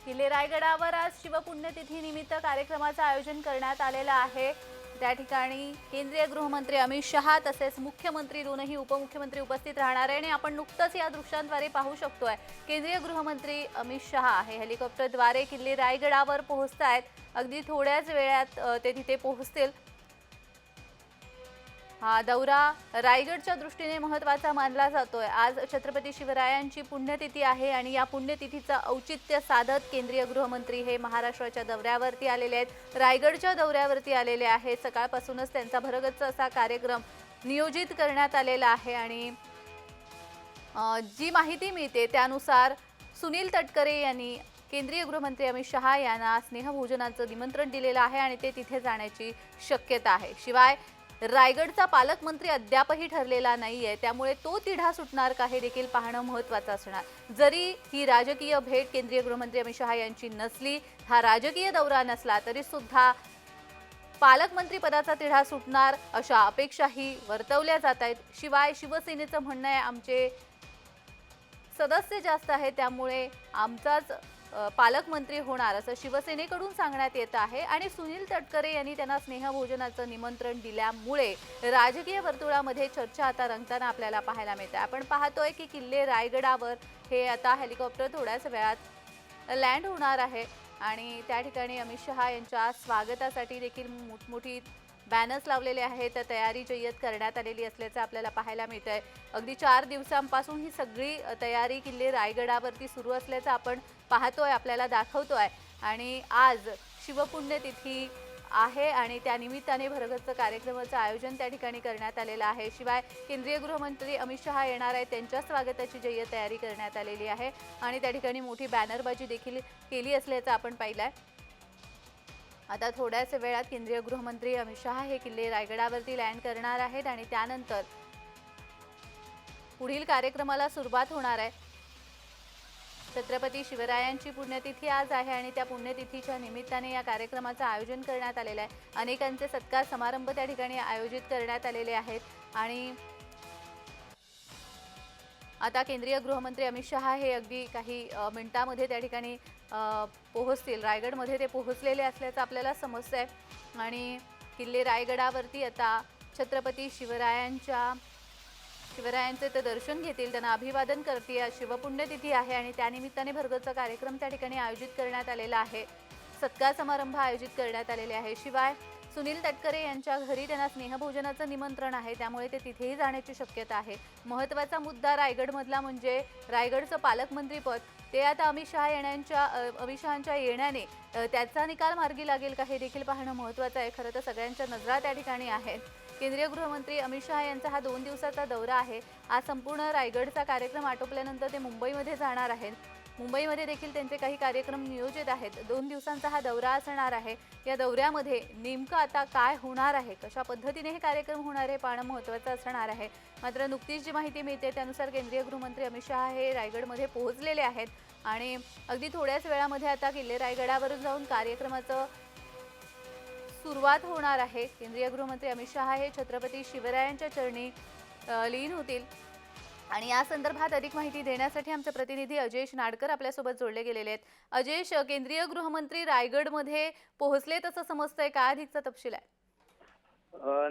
किल्ले रायगडावर आज शिवपुण्यतिथी निमित्त कार्यक्रमाचं आयोजन करण्यात आलेलं आहे। त्या ठिकाणी केंद्रीय गृहमंत्री अमित शहा तसेच मुख्यमंत्री दोनही उपमुख्यमंत्री उपस्थित राहणार आहे आणि आपण नुकतंच या दृश्यांद्वारे पाहू शकतोय केंद्रीय गृहमंत्री अमित शहा हे हेलिकॉप्टरद्वारे किल्ले रायगडावर पोहोचतायत। अगदी थोड्याच वेळात ते तिथे पोहोचतील। हा दौरा रायगडच्या दृष्टीने महत्त्वाचा मानला जातोय। आज छत्रपती शिवरायांची पुण्यतिथी आहे आणि या पुण्यतिथीचं औचित्य साधत केंद्रीय गृहमंत्री हे महाराष्ट्राच्या दौऱ्यावरती आलेले आहेत, रायगडच्या दौऱ्यावरती आलेले आहेत। सकाळपासूनच त्यांचा भरगच्च असा कार्यक्रम नियोजित करण्यात आलेला आहे आणि जी माहिती मिळते त्यानुसार सुनील तटकरे यांनी केंद्रीय गृहमंत्री अमित शहा यांना स्नेहभोजनाचं निमंत्रण दिलेलं आहे आणि ते तिथे जाण्याची शक्यता आहे। शिवाय रायगडचा पालकमंत्री अद्यापही ठरलेला नाहीये, त्यामुळे तो तिढा सुटणार का हे देखील पाहणं महत्त्वाचं असणार। जरी ही राजकीय भेट केंद्रीय गृहमंत्री अमित शहा यांची नसली, हा राजकीय दौरा नसला तरी सुद्धा पालकमंत्री पदाचा तिढा सुटणार अशा अपेक्षाही वर्तवल्या जात आहेत। शिवाय शिवसेनेचं म्हणणं आहे आमचे सदस्य जास्त आहे त्यामुळे आमचाच पालकमंत्री होणार असं शिवसेनेकडून सांगण्यात येत आहे आणि सुनील तटकरे यांनी त्यांना स्नेहभोजनाचं निमंत्रण दिल्यामुळे राजकीय वर्तुळामध्ये चर्चा आता रंगताना आपल्याला पाहायला मिळते। आपण पाहतोय की किल्ले रायगडावर हे आता हेलिकॉप्टर थोड्याच वेळात लँड होणार आहे आणि त्या ठिकाणी अमित शहा यांच्या स्वागतासाठी देखील मोठमोठी बॅनर्स लावलेले आहेत, तयारी जय्यत करण्यात आलेली असल्याचं आपल्याला पाहायला मिळतंय। अगदी 4 दिवसांपासून ही सगळी तयारी किल्ले रायगडावरती सुरू असल्याचं आपण पाहतोय, आपल्याला दाखवतोय आणि आज शिवपुण्यतिथी आहे आणि त्या निमित्ताने भरगच्च कार्यक्रमाचं आयोजन त्या ठिकाणी करण्यात आलेलं आहे। शिवाय केंद्रीय गृहमंत्री अमित शहा येणार आहेत, त्यांच्या स्वागताची जय्यत तयारी करण्यात आलेली आहे आणि त्या ठिकाणी मोठी बॅनरबाजी देखील केली असल्याचं आपण पाहिलंय। आता थोड्याच वेळात केंद्रीय गृहमंत्री अमित शहा हे किल्ले रायगडावरती लँड करणार आहेत आणि त्यानंतर पुढील कार्यक्रमाला सुरुवात होणार आहे। छत्रपती शिवरायांची पुण्यतिथी आज आहे आणि त्या पुण्यतिथीच्या निमित्ताने या कार्यक्रमाचं आयोजन करण्यात आलेलं आहे। अनेकांचे सत्कार समारंभ त्या ठिकाणी आयोजित करण्यात आलेले आहेत आणि आता केंद्रीय गृहमंत्री अमित शहा हे अगदी काही मिनिटांमध्ये त्या ठिकाणी पोहोचतील। रायगडमध्ये ते पोहोचलेले असल्याचं आपल्याला समजतंय आणि किल्ले रायगडावरती आता छत्रपती शिवरायांचे ते दर्शन घेतील, त्यांना अभिवादन करतील। आज शिवपुण्यतिथी आहे आणि त्यानिमित्ताने भरगच्च कार्यक्रम त्या ठिकाणी आयोजित करण्यात आलेला आहे, सत्कार समारंभ आयोजित करण्यात आलेले आहे। शिवाय सुनील तटकरे यांच्या घरी त्यांना स्नेहभोजनाचं निमंत्रण आहे, त्यामुळे ते तिथेही जाण्याची शक्यता आहे। महत्त्वाचा मुद्दा रायगडमधला म्हणजे रायगडचं पालकमंत्रीपद, ते आता अमित शहांच्या येण्याने त्याचा निकाल मार्गी लागेल का हे देखील पाहणं महत्त्वाचं आहे। खरं तर सगळ्यांच्या नजरा त्या ठिकाणी आहेत। केंद्रीय गृहमंत्री अमित शहा यांचा हा 2 दिवसाचा दौरा आहे। आज संपूर्ण रायगडचा कार्यक्रम आटोपल्यानंतर ते मुंबईमध्ये जाणार आहेत। मुंबईमध्ये देखील त्यांचे काही कार्यक्रम नियोजित आहेत। 2 दिवसांचा हा दौरा असणार आहे। या दौऱ्यामध्ये नेमकं आता काय होणार आहे, कशा पद्धतीने हे कार्यक्रम होणार आहे पाहणं महत्त्वाचं असणार आहे। मात्र नुकतीच जी माहिती मिळते त्यानुसार केंद्रीय गृहमंत्री अमित शहा हे रायगडमध्ये पोहोचलेले आहेत आणि अगदी थोड्याच वेळामध्ये आता किल्ले रायगडावरून जाऊन कार्यक्रमाचं सुरुवात होणार आहे। केंद्रीय गृहमंत्री अमित शहा हे छत्रपती शिवरायांच्या चरणी लीन होतील आणि या संदर्भात अधिक माहिती देण्यासाठी आमचे प्रतिनिधी अजयेश नाडकर आपल्यासोबत जोडले गेलेले आहेत। अजयेश, केंद्रीय गृहमंत्री रायगडमध्ये पोहोचलेत असं समजतंय, काय अधिकचा तपशील आहे?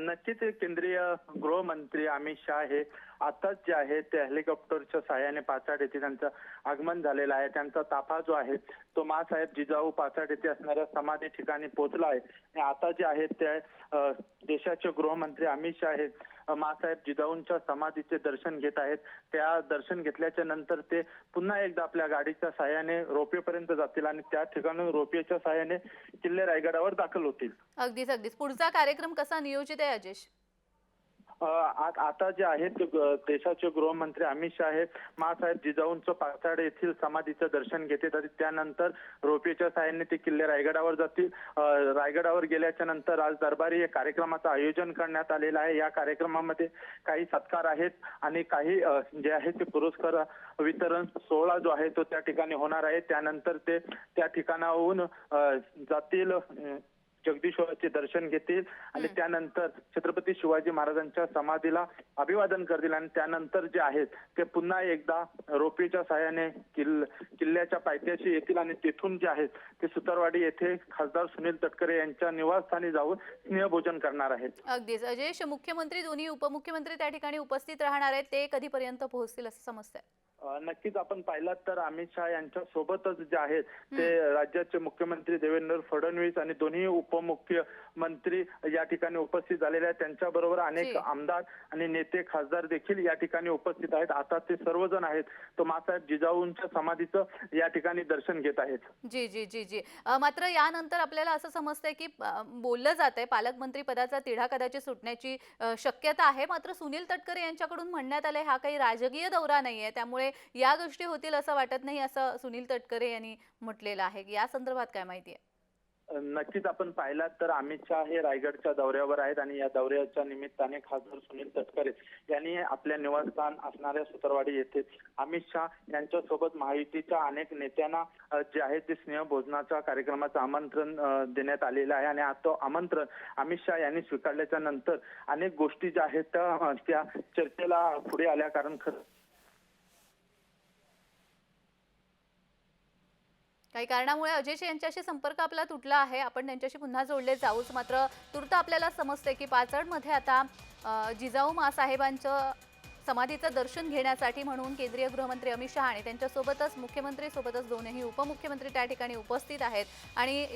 नक्कीच केंद्रीय गृहमंत्री अमित शहा हे आताच जे आहे ते हेलिकॉप्टरच्या सहाय्याने पाचाड येथे त्यांचं आगमन झालेलं आहे। त्यांचा ताफा जो आहे तो माँसाहेब जिजाऊ पाचाड येथे असणाऱ्या समाधी ठिकाणी पोहोचला आहे आणि आता जे आहे ते देशाचे गृहमंत्री अमित शहा हे माँसाहेब जिजाऊंच्या समाधीचे दर्शन घेत आहेत। त्या दर्शन घेतल्याच्या नंतर ते पुन्हा एकदा आपल्या गाडीच्या सहाय्याने रोपवेपर्यंत जातील आणि त्या ठिकाणी रोपवेच्या सहाय्याने किल्ले रायगडावर दाखल होतील। अगदीच पुढचा कार्यक्रम कसा नियोजित आहे अजयेश? आता जे आहेत देशाचे गृहमंत्री अमित शहा हे माँसाहेब जिजाऊंचं पाचाड येथील समाधीचं दर्शन घेतात आणि त्यानंतर रोपवेच्या सहाय्याने ते किल्ले रायगडावर जातील। रायगडावर गेल्याच्या नंतर आज दरबारी या कार्यक्रमाचं आयोजन करण्यात आलेलं आहे। या कार्यक्रमामध्ये काही सत्कार आहेत आणि काही जे आहे ते पुरस्कार वितरण सोहळा जो आहे तो त्या ठिकाणी होणार आहे। त्यानंतर ते त्या ठिकाणाहून जातील जगदीश्वराचे दर्शन घेतील आणि त्यानंतर छत्रपती शिवाजी महाराजांच्या समाधीला अभिवादन करतील आणि त्यानंतर जे आहेत ते पुन्हा एकदा रोपवेच्या साहाय्याने किल्ल्याच्या पायथ्याशी येतील आणि तिथून जे आहेत ते सुतारवाडी येथे खासदार सुनील तटकरे यांच्या निवासस्थानी जाऊन स्नेहभोजन करणार आहेत. अगदीच अजयश, मुख्यमंत्री दोन्ही उपमुख्यमंत्री त्या ठिकाणी उपस्थित राहणार आहेत, ते कधीपर्यंत पोहोचतील असं समजतंय? नक्कीच आपण पाहिलात तर अमित शहा यांच्या सोबतच जे आहेत ते राज्याचे मुख्यमंत्री देवेंद्र फडणवीस आणि दोन्ही उपमुख्यमंत्री या ठिकाणी उपस्थित झालेले आहेत. त्यांच्याबरोबर अनेक आमदार आणि नेते खासदार देखील या ठिकाणी उपस्थित आहेत. आता ते सर्वजण आहेत तो मासाहेब जिजाऊंच्या समाधीचं या ठिकाणी दर्शन घेत आहेत. जी जी जी जी मात्र यानंतर आपल्याला असं समजतंय की बोललं जातंय पालकमंत्री पदाचा तिढा कदाचित सुटण्याची शक्यता आहे. मात्र सुनील तटकरे यांच्याकडून म्हणण्यात आलंय हा काही राजकीय दौरा नाहीये, त्यामुळे या गोष्टी होतील असं वाटत नाही, असं सुनील तटकरे यांनी म्हटलेलं आहे. या संदर्भात काय माहिती आहे? नक्कीच आपण पाहिलात तर अमित शहा हे रायगडच्या दौऱ्यावर आहेत आणि या दौऱ्याच्या निमित्ताने खासदार सुनील तटकरे यांनी आपल्या निवासस्थान असणाऱ्या सुतारवाडी येथे अमित शहा यांच्यासोबत महायुतीच्या अनेक नेत्यांना जे आहे ते स्नेहभोजनाच्या कार्यक्रमाचं आमंत्रण देण्यात आलेलं आहे आणि तो आमंत्रण अमित शहा यांनी स्वीकारल्याच्या नंतर अनेक गोष्टी ज्या आहेत त्या चर्चेला पुढे आल्या. कारण काही कारणामुळे अजयश यांच्याशी संपर्क आपला तुटला आहे. आपण त्यांच्याशी पुन्हा जोडले जाऊच. मात्र तूर्त आपल्याला समजते की पाचडमध्ये आता जिजाऊ मासाहेबांचं समाधीचं दर्शन घेण्यासाठी म्हणून केंद्रीय गृहमंत्री अमित शहा आणि त्यांच्यासोबतच मुख्यमंत्री सोबतच दोन्ही उपमुख्यमंत्री त्या ठिकाणी उपस्थित आहेत. आणि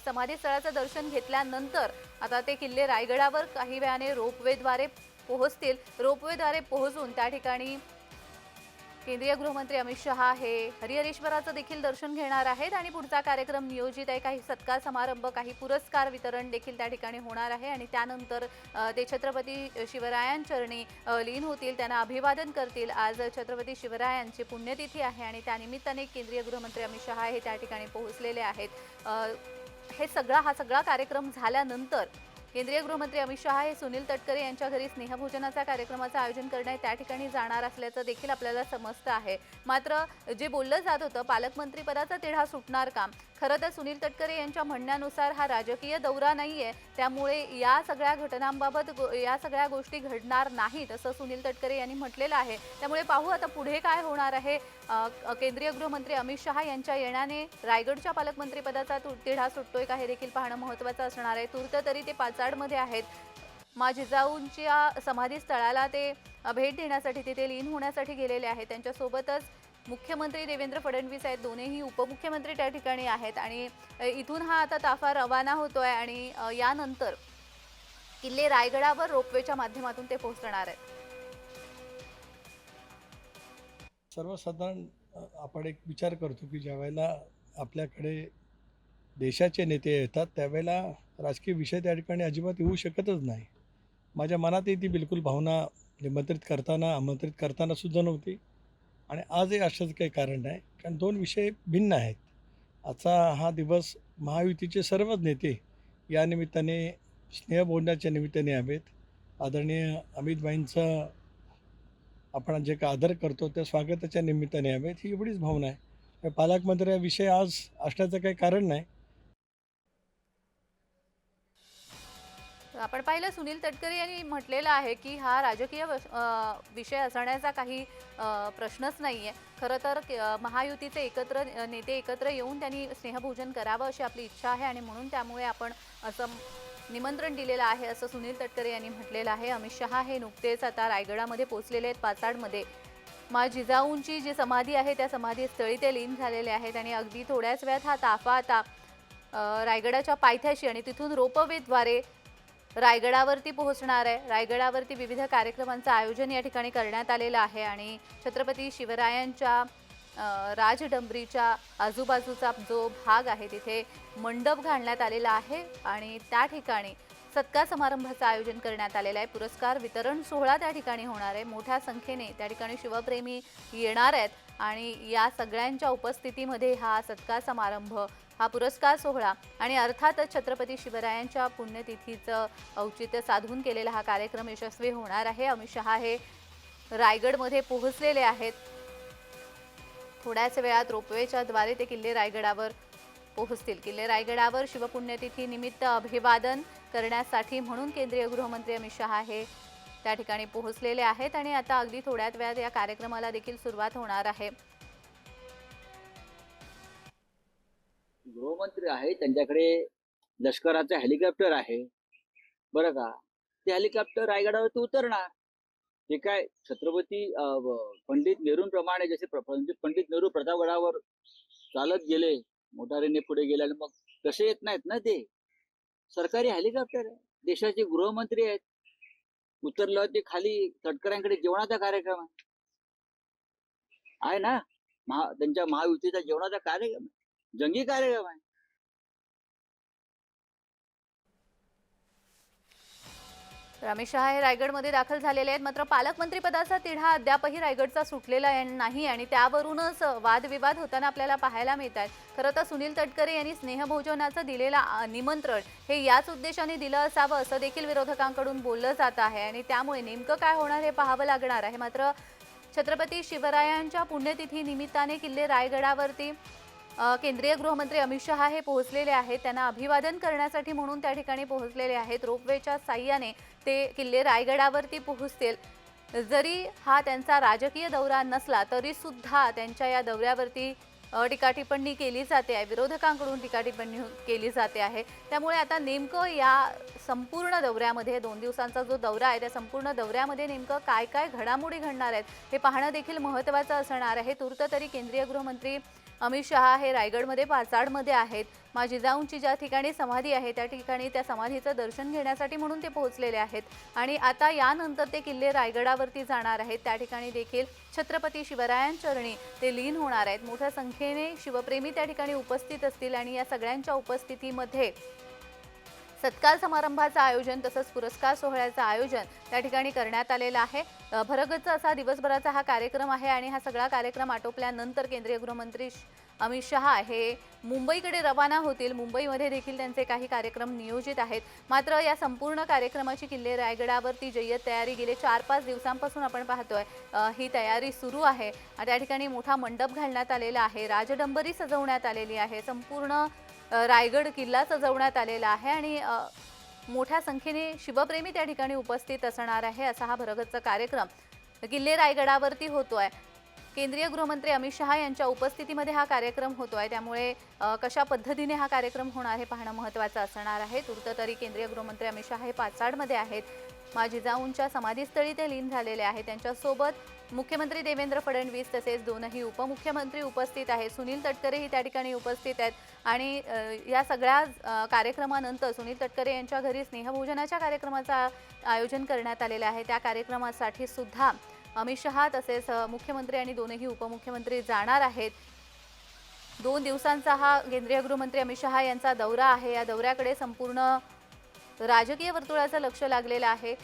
समाधी स्थळाचं दर्शन घेतल्यानंतर आता ते किल्ले रायगडावर काही वेळाने रोपवेद्वारे पोहोचतील. रोपवेद्वारे पोहोचून त्या ठिकाणी केंद्रीय गृहमंत्री अमित शहा हे हरिहरेश्वराचं देखील दर्शन घेणार आहेत आणि पुढचा कार्यक्रम नियोजित आहे. काही सत्कार समारंभ, काही पुरस्कार वितरण देखील त्या ठिकाणी होणार आहे आणि त्यानंतर ते छत्रपती शिवरायांचरणी लीन होतील, त्यांना अभिवादन करतील. आज छत्रपती शिवरायांची पुण्यतिथी आहे आणि त्यानिमित्ताने केंद्रीय गृहमंत्री अमित शहा हे त्या ठिकाणी पोहोचलेले आहेत. हा सगळा कार्यक्रम झाल्यानंतर केंद्रीय गृहमंत्री अमित शहा हे सुनील तटकरे यांच्या घरी स्नेहभोजनाचा कार्यक्रमाचं आयोजन करण्यात त्या ठिकाणी जाणार असल्याचं देखील आपल्याला समजतं आहे. मात्र जे बोललं जात होतं पालकमंत्री पदाचा तिढा सुटणार का, खरं तर सुनील तटकरे यांच्या म्हणण्यानुसार हा राजकीय दौरा नाहीये, त्यामुळे या सगळ्या घटनांबाबत या सगळ्या गोष्टी घडणार नाहीत असं सुनील तटकरे यांनी म्हटलेलं आहे. त्यामुळे पाहू आता पुढे काय होणार आहे. केंद्रीय गृहमंत्री अमित शहा यांच्या येण्याने रायगडच्या पालकमंत्री पदाचा तिढा सुटतोय का हे देखील पाहणं महत्त्वाचं असणार आहे. तूर्त तरी ते पाचाडमध्ये आहेत. मा जिजाऊंच्या समाधी स्थळाला ते भेट देण्यासाठी तिथे लीन होण्यासाठी गेलेले आहेत. त्यांच्यासोबतच मुख्यमंत्री देवेंद्र फडणवीस आहेत, दोन्ही उपमुख्यमंत्री त्या ठिकाणी आहेत आणि इथून हा आता ताफा रवाना होतोय आणि यानंतर किल्ले रायगडावर रोपवेच्या माध्यमातून ते पोहोचणार आहेत. सर्वसाधारण आपण एक विचार करतो की ज्यावेळेला आपल्याकडे देशाचे नेते येतात त्यावेळेला राजकीय विषय त्या ठिकाणी अजिबात येऊ शकतच नाही. माझ्या मनातही ती बिलकुल भावना आमंत्रित करताना सुद्धा नव्हती आणि आजही अशाच काही कारण नाही, कारण दोन विषय भिन्न आहेत. आजचा हा दिवस महायुतीचे सर्वच नेते या निमित्ताने स्नेहभोजनाच्या निमित्ताने हवेत. आदरणीय अमितभाईंचं आपण जे काय आदर करतो त्या स्वागताच्या निमित्ताने हवेत, ही एवढीच भावना आहे. पालकमंत्र्याविषयी आज असण्याचं काही कारण नाही. आपण पाहिलं सुनील तटकरे यांनी म्हटलेलं आहे की हा राजकीय विषय असण्याचा काही प्रश्नच नाहीये. खरं तर महायुतीचे नेते एकत्र येऊन त्यांनी स्नेहभोजन करावं अशी आपली इच्छा आहे आणि म्हणून त्यामुळे आपण असं निमंत्रण दिलेलं आहे असं सुनील तटकरे यांनी म्हटलेलं आहे. अमित शहा हे नुकतेच आता रायगडामध्ये पोहोचलेले आहेत. पाचाडमध्ये मा जिजाऊंची जी समाधी आहे त्या समाधी स्थळी ते लीन झालेले आहेत आणि अगदी थोड्याच वेळात हा ताफा आता रायगडाच्या पायथ्याशी आणि तिथून रोपवेद्वारे रायगडावरती पोहोचणार आहे. रायगडावरती विविध कार्यक्रमांचं आयोजन या ठिकाणी करण्यात आलेलं आहे आणि छत्रपती शिवरायांच्या राजडंबरीच्या आजूबाजूचा जो भाग आहे तिथे मंडप घालण्यात आलेला आहे आणि त्या ठिकाणी सत्कार समारंभाचं आयोजन करण्यात आलेलं आहे. पुरस्कार वितरण सोहळा त्या ठिकाणी होणार आहे. मोठ्या संख्येने त्या ठिकाणी शिवप्रेमी येणार आहेत आणि या सगळ्यांच्या उपस्थितीमध्ये हा सत्कार समारंभ, हा पुरस्कार सोहळा आणि अर्थातच छत्रपती शिवरायांच्या पुण्यतिथीचं औचित्य साधून केलेला हा कार्यक्रम यशस्वी होणार आहे. अमित शहा हे रायगडमध्ये पोहोचलेले आहेत. थोड्याच वेळात रोपवेच्या द्वारे ते किल्ले रायगडावर पोहोचतील. किल्ले रायगडावर शिवपुण्यतिथी निमित्त अभिवादन करण्यासाठी म्हणून केंद्रीय गृहमंत्री अमित शहा हे त्या ठिकाणी पोहोचलेले आहेत आणि आता अगदी थोड्याच वेळात या कार्यक्रमाला देखील सुरुवात होणार आहे. गृहमंत्री आहे, त्यांच्याकडे लष्कराचं हेलिकॉप्टर आहे बरं का. ते हेलिकॉप्टर रायगडावरती उतरणार. ते काय छत्रपती पंडित नेहरूंप्रमाणे जसे पंडित नेहरू प्रतापगडावर चालत गेले, मोटारीने पुढे गेले आणि मग कसे येत नाहीत ना. ते सरकारी हेलिकॉप्टर आहे, देशाचे गृहमंत्री आहेत. उतरल्यावर ते खाली तटकऱ्यांकडे जेवणाचा कार्यक्रम आहे ना. त्यांच्या महायुतीचा जेवणाचा कार्यक्रम आहे, जंगी कार्यक्रम आहे. तर अमित शहा हे रायगडमध्ये दाखल झालेले आहेत. मात्र पालकमंत्री पदाचा तिढा अद्यापही रायगडचा सुटलेला नाही आणि त्यावरूनच वादविवाद होताना आपल्याला पाहायला मिळत आहेत. खरं तर सुनील तटकरे यांनी स्नेहभोजनाचं दिलेलं निमंत्रण हे याच उद्देशाने दिलं असावं असं देखील विरोधकांकडून बोललं जात आहे आणि त्यामुळे नेमकं काय होणार हे पाहावं लागणार आहे. मात्र छत्रपती शिवरायांच्या पुण्यतिथी निमित्ताने किल्ले रायगडावरती केंद्रीय गृहमंत्री अमित शहा हे पोहोचलेले आहेत. त्यांना अभिवादन करण्यासाठी म्हणून त्या ठिकाणी पोहोचलेले आहेत. रोपवेच्या साह्याने ते किल्ले रायगडावरती पोहोचतील. जरी हा त्यांचा राजकीय दौरा नसला तरी सुद्धा त्यांच्या या दौऱ्यावरती टीकाटिप्पणी केली जाते आहे, विरोधकांकडून टीकाटिप्पणी केली जाते आहे. त्यामुळे आता नेमकं या संपूर्ण दौऱ्यामध्ये 2 दिवसांचा जो दौरा आहे त्या संपूर्ण दौऱ्यामध्ये नेमकं काय काय घडामोडी घडणार आहेत हे पाहणं देखील महत्त्वाचं असणार आहे. तूर्त तरी केंद्रीय गृहमंत्री अमित शहा हे रायगडमध्ये पाचाडमध्ये आहेत. माँ जिजाऊंची ज्या ठिकाणी समाधी आहे त्या ठिकाणी त्या समाधीचं दर्शन घेण्यासाठी म्हणून ते पोहोचलेले आहेत आणि आता यानंतर ते किल्ले रायगडावरती जाणार आहेत. त्या ठिकाणी देखील छत्रपती शिवरायांचरणी ते लीन होणार आहेत. मोठ्या संख्येने शिवप्रेमी त्या ठिकाणी उपस्थित असतील आणि या सगळ्यांच्या उपस्थितीमध्ये सत्कार समारंभाचं आयोजन तसंच पुरस्कार सोहळ्याचं आयोजन त्या ठिकाणी करण्यात आलेलं आहे. भरगच्च असा दिवसभराचा हा कार्यक्रम आहे आणि हा सगळा कार्यक्रम आटोपल्यानंतर केंद्रीय गृहमंत्री अमित शहा हे मुंबईकडे रवाना होतील. मुंबईमध्ये देखील त्यांचे काही कार्यक्रम नियोजित आहेत. मात्र या संपूर्ण कार्यक्रमाची किल्ले रायगडावरती जय्यत तयारी गेले 4-5 दिवसांपासून आपण पाहतोय ही तयारी सुरू आहे. त्या ठिकाणी मोठा मंडप घालण्यात आलेला आहे, राजडंबरी सजवण्यात आलेली आहे, संपूर्ण रायगड किल्ला सजवण्यात आलेला आहे आणि मोठ्या संख्येने शिवप्रेमी त्या ठिकाणी उपस्थित असणार आहे. असा हा भरगच्च कार्यक्रम किल्ले रायगडावरती होतोय. केंद्रीय गृहमंत्री अमित शहा यांच्या उपस्थितीमध्ये हा कार्यक्रम होतोय. त्यामुळे कशा पद्धतीने हा कार्यक्रम होणार हे पाहणं महत्त्वाचं असणार आहे. तूर्त तरी केंद्रीय गृहमंत्री अमित शहा हे पाचाडमध्ये आहेत. माँ जिजाऊंच्या समाधीस्थळी ते लीन झालेले आहेत. त्यांच्यासोबत मुख्यमंत्री देवेंद्र फडणवीस तसेच 2 उपमुख्यमंत्री उपस्थित आहेत. सुनील तटकरेही त्या ठिकाणी उपस्थित आहेत आणि या सगळ्या कार्यक्रमानंतर सुनील तटकरे यांच्या घरी स्नेहभोजनाच्या कार्यक्रमाचं आयोजन करण्यात आलेलं आहे. त्या कार्यक्रमासाठी सुद्धा अमित शहा तसेच मुख्यमंत्री आणि 2 उपमुख्यमंत्री जाणार आहेत. 2 दिवसांचा हा केंद्रीय गृहमंत्री अमित शहा यांचा दौरा आहे. या दौऱ्याकडे संपूर्ण राजकीय वर्तुळाचं लक्ष लागलेलं आहे.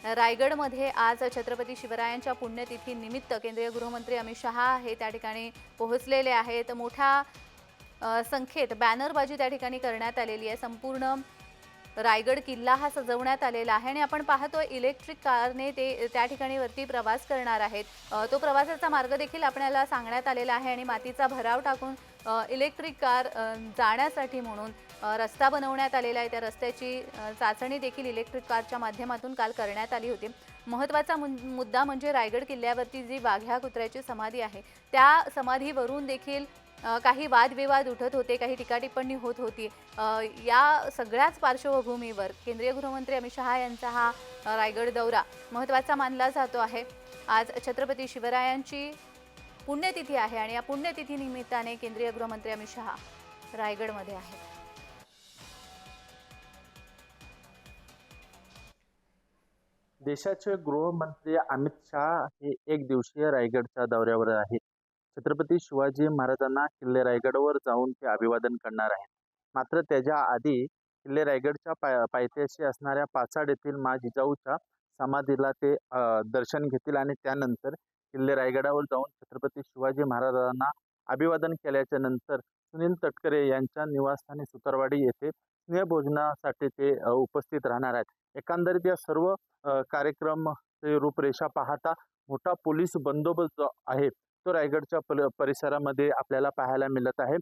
रायगडमध्ये आज छत्रपती शिवरायांच्या पुण्यतिथी निमित्त केंद्रीय गृहमंत्री अमित शहा हे त्या ठिकाणी पोहोचलेले आहेत. मोठ्या संख्येत बॅनरबाजी त्या ठिकाणी करण्यात आलेली आहे. संपूर्ण रायगड किल्ला हा सजवण्यात आलेला आहे आणि आपण पाहतोय इलेक्ट्रिक कारने ते त्या ठिकाणी वरती प्रवास करणार आहेत. तो प्रवासाचा मार्ग देखील आपल्याला सांगण्यात आलेला आहे आणि मातीचा भराव टाकून इलेक्ट्रिक कार जाण्यासाठी म्हणून रस्ता बनवण्यात आलेला आहे. त्या रस्त्याची चाचणी देखील इलेक्ट्रिक कारच्या माध्यमातून काल करण्यात आली होती. महत्त्वाचा मुद्दा म्हणजे रायगड किल्ल्यावरती जी वाघ्या कुत्र्याची समाधी आहे त्या समाधीवरून देखील काही वादविवाद उठत होते, काही टीकाटिप्पणी होत होती. या सगळ्याच पार्श्वभूमीवर केंद्रीय गृहमंत्री अमित शहा यांचा हा रायगड दौरा महत्त्वाचा मानला जातो आहे. आज छत्रपती शिवरायांची पुण्यतिथी आहे आणि या पुण्यतिथी निमित्ताने केंद्रीय गृहमंत्री अमित शहा रायगडमध्ये आहेत. देशाचे गृहमंत्री अमित शहा हे 1 दिवसीय रायगडच्या दौऱ्यावर आहेत. छत्रपती शिवाजी महाराजांना किल्ले रायगडवर जाऊन ते अभिवादन करणार आहेत. मात्र त्याच्या आधी किल्ले रायगडच्या पायथ्याशी असणाऱ्या पाचाड येथील माँ जिजाऊच्या समाधीला ते दर्शन घेतील आणि त्यानंतर किल्ले रायगडावर जाऊन छत्रपती शिवाजी महाराजांना अभिवादन केल्याच्या नंतर सुनील तटकरे यांच्या निवासस्थानी सुतारवाडी येथे स्नेहभोजनासाठी ते उपस्थित राहणार आहेत. एकंदरीत या सर्व कार्यक्रमाची रूपरेषा पाहता मोठा पोलीस बंदोबस्त आहे तो रायगडच्या परिसरामध्ये आपल्याला पाहायला मिळत आहे.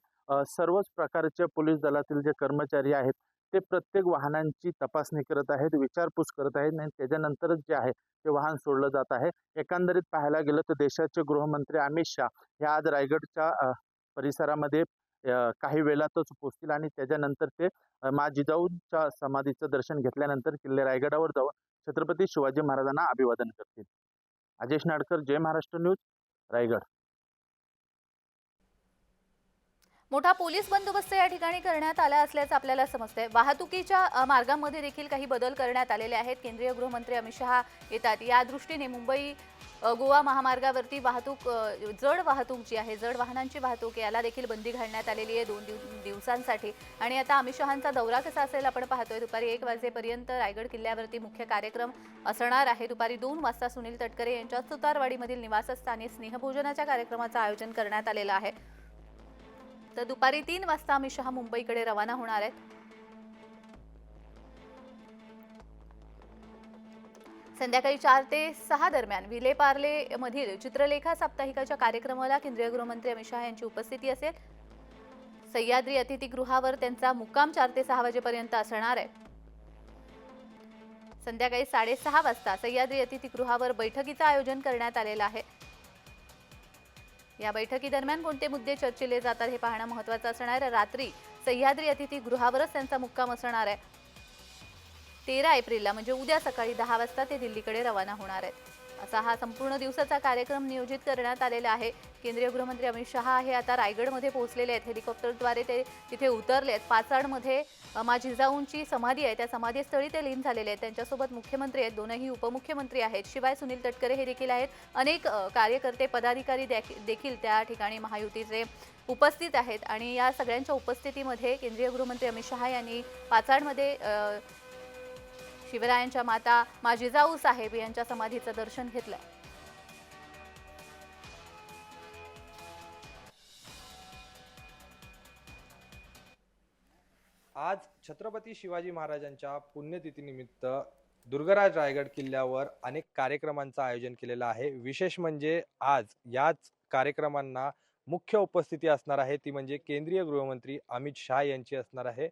सर्वच प्रकारचे पोलीस दलातील जे कर्मचारी आहेत ते प्रत्येक वाहनांची तपासणी करत आहेत, विचारपूस करत आहेत आणि त्याच्यानंतरच जे आहे ते वाहन सोडलं जात आहे. एकंदरीत पाहायला गेलं तर देशाचे गृहमंत्री अमित शाह हे आज रायगडच्या परिसरामध्ये काही वेळातच पोहोचतील आणि त्याच्यानंतर ते माँ जिजाऊच्या समाधीचं दर्शन घेतल्यानंतर किल्ले रायगडावर जाऊन छत्रपती शिवाजी महाराजांना अभिवादन करतील. अजेश नाडकर, जय महाराष्ट्र न्यूज, रायगड. मोठा पोलीस बंदोबस्त या ठिकाणी करण्यात आला असल्याचं आपल्याला समजतंय. वाहतुकीच्या मार्गांमध्ये देखील काही बदल करण्यात आलेले आहेत. केंद्रीय गृहमंत्री अमित शहा येतात या दृष्टीने मुंबई गोवा महामार्गावरती जड वाहतूक जी आहे, जड वाहनांची वाहतूक याला देखील बंदी घालण्यात आलेली आहे 2 दिवसांसाठी. आणि आता अमित शहांचा दौरा कसा असेल आपण पाहतोय. दुपारी 1 वाजेपर्यंत रायगड किल्ल्यावरती मुख्य कार्यक्रम असणार आहे. दुपारी 2 वाजता सुनील तटकरे यांच्या सुतारवाडीमधील निवासस्थानी स्नेहभोजनाच्या कार्यक्रमाचं आयोजन करण्यात आलेलं आहे. तर दुपारी 3 वाजता अमित शहा मुंबईकडे रवाना होणार आहेत. संध्याकाळी 4 ते 6 दरम्यान विलेपार्ले मधील चित्रलेखा साप्ताहिकाच्या कार्यक्रमाला केंद्रीय गृहमंत्री अमित शहा यांची उपस्थिती असेल. सह्याद्री अतिथीगृहावर त्यांचा मुक्काम 4 ते 6 वाजेपर्यंत असणार आहे. संध्याकाळी 6:30 वाजता सह्याद्री अतिथीगृहावर बैठकीचं आयोजन करण्यात आलेलं आहे. या बैठकीदरम्यान कोणते मुद्दे चर्चिले जातात हे पाहणं महत्त्वाचं असणार आहे. रात्री सह्याद्री अतिथीगृहावरच त्यांचा मुक्काम असणार आहे. 13 एप्रिलला म्हणजे उद्या सकाळी 10 वाजता ते दिल्लीकडे रवाना होणार आहेत. असा हा संपूर्ण दिवसाचा कार्यक्रम नियोजित करण्यात आलेला आहे. केंद्रीय गृहमंत्री अमित शहा हे आता रायगडमध्ये पोहोचलेले आहेत. हेलिकॉप्टरद्वारे ते तिथे उतरले आहेत. पाचाडमध्ये माँ जिजाऊंची समाधी आहे, त्या समाधीस्थळी ते लीन झालेले आहेत. त्यांच्यासोबत मुख्यमंत्री आहेत, 2ही उपमुख्यमंत्री आहेत, शिवाय सुनील तटकरे हे देखील आहेत. अनेक कार्यकर्ते पदाधिकारी देखील त्या ठिकाणी महायुतीचे उपस्थित आहेत. आणि या सगळ्यांच्या उपस्थितीमध्ये केंद्रीय गृहमंत्री अमित शहा यांनी पाचाडमध्ये शिवरायांच्या माता माँ जिजाऊ साहेब यांच्या समाधीचं दर्शन घेतलं. आज छत्रपती शिवाजी महाराजांच्या पुण्यतिथीनिमित्त दुर्गराज रायगड किल्ल्यावर अनेक कार्यक्रमांचं आयोजन केलेलं आहे. विशेष म्हणजे आज याच कार्यक्रमांना मुख्य उपस्थिती असणार आहे, ती म्हणजे केंद्रीय गृहमंत्री अमित शहा यांची असणार आहे.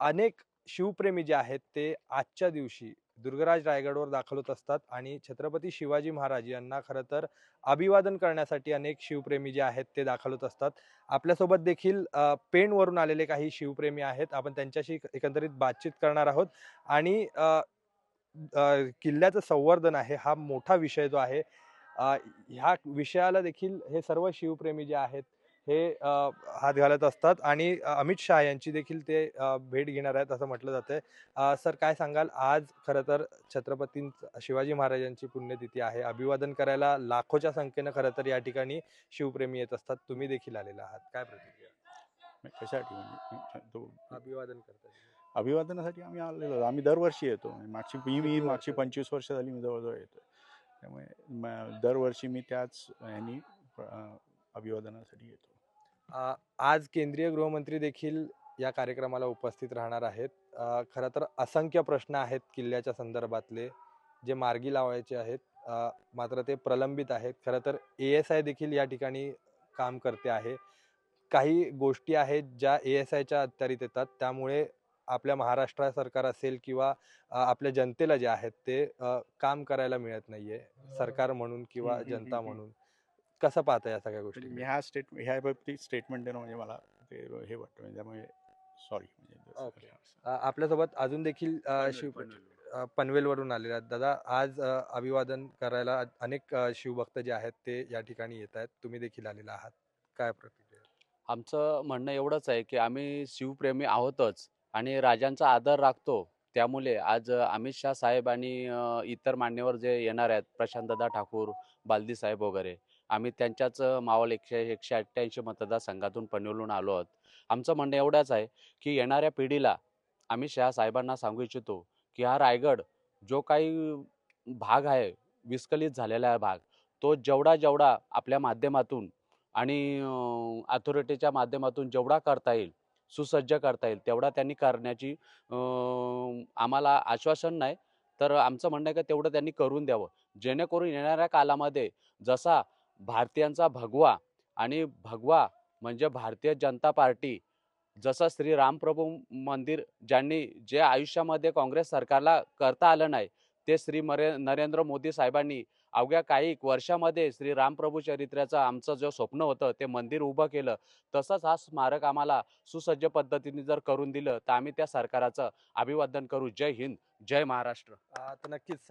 अनेक शिवप्रेमी जे आहेत ते आजच्या दिवशी दुर्गराज रायगडवर दाखल होत असतात आणि छत्रपती शिवाजी महाराज यांना खरं तर अभिवादन करण्यासाठी अनेक शिवप्रेमी जे आहेत ते दाखल होत असतात. आपल्यासोबत देखील पेणवरून आलेले काही शिवप्रेमी आहेत. आपण त्यांच्याशी एकंदरीत बातचीत करणार आहोत. आणि किल्ल्याचं संवर्धन आहे हा मोठा विषय जो आहे. ह्या विषयाला देखील हे सर्व शिवप्रेमी जे आहेत हे हात घालत असतात आणि अमित शहा यांची देखील ते भेट घेणार आहेत असं म्हटलं जातंय. सर, काय सांगाल? आज खरं तर छत्रपती शिवाजी महाराजांची पुण्यतिथी आहे. अभिवादन करायला लाखोच्या संख्येनं खरं तर या ठिकाणी शिवप्रेमी येत असतात. तुम्ही देखील आलेला आहात, काय प्रतिक्रिया? कशासाठी म्हणजे तो अभिवादन करतात. अभिवादनासाठी आम्ही आलेलो. आम्ही दरवर्षी येतो. मी मागची 25 वर्ष झाली मी जवळजवळ येतो. त्यामुळे दरवर्षी मी त्याच ह्यानी अभिवादनासाठी येतो. आज केंद्रीय गृहमंत्री देखील या कार्यक्रमाला उपस्थित राहणार आहेत. खरं तर असंख्य प्रश्न आहेत किल्ल्याच्या संदर्भातले जे मार्गी लावायचे आहेत, मात्र ते प्रलंबित आहेत. खरं तर ASI देखील या ठिकाणी काम करते आहे. काही गोष्टी आहेत ज्या ASIच्या अखत्यारीत येतात, त्यामुळे आपल्या महाराष्ट्र सरकार असेल किंवा आपल्या जनतेला जे आहेत ते काम करायला मिळत नाहीये, सरकार म्हणून किंवा जनता म्हणून. कसं पाहता या सगळ्या गोष्टी? मी ह्या बाबतीत स्टेटमेंट देणं म्हणजे मला ते हे वाटतं म्हणजे त्यामुळे सॉरी. ओके. आपल्यासोबत अजून देखील पनवेलवरून आलेले आहेत. दादा, आज अभिवादन करायला अनेक शिवभक्त जे आहेत ते या ठिकाणी येत आहेत. तुम्ही देखील आलेला आहात, काय प्रतिक्रिया? आमचं म्हणणं एवढंच आहे की आम्ही शिवप्रेमी आहोतच आणि राजांचा आदर राखतो. त्यामुळे आज अमित शाह साहेब आणि इतर मान्यवर जे येणार आहेत, प्रशांतदादा ठाकूर, बालदी साहेब वगैरे, आम्ही त्यांच्याच मावळ 188 मतदारसंघातून पनवेलहून आलो आहोत. आमचं म्हणणं एवढंच आहे की येणाऱ्या पिढीला अमित शाह साहेबांना सांगू इच्छितो की हा रायगड जो काही भाग आहे, विस्कळीत झालेला आहे भाग, तो जेवढा आपल्या माध्यमातून आणि अथॉरिटीच्या माध्यमातून जेवढा करता येईल, सुसज्ज करता येईल, तेवढा त्यांनी करण्याची आम्हाला आश्वासन नाही, तर आमचं म्हणणं आहे की तेवढं त्यांनी करून द्यावं, जेणेकरून येणाऱ्या कालामध्ये जसा भारतीयांचा भगवा आणि भगवा म्हणजे भारतीय जनता पार्टी. जसं श्री रामप्रभू मंदिर ज्यांनी जे आयुष्यामध्ये काँग्रेस सरकारला करता आलं नाही, ते नरेंद्र मोदी साहेबांनी अवघ्या काही वर्षामध्ये श्री रामप्रभू चरित्राचं आमचं जो स्वप्न होतं ते मंदिर उभं केलं. तसंच हा स्मारक आम्हाला सुसज्ज पद्धतीने जर करून दिलं तर आम्ही त्या सरकाराचं अभिवादन करू. जय हिंद, जय महाराष्ट्र. तर नक्कीच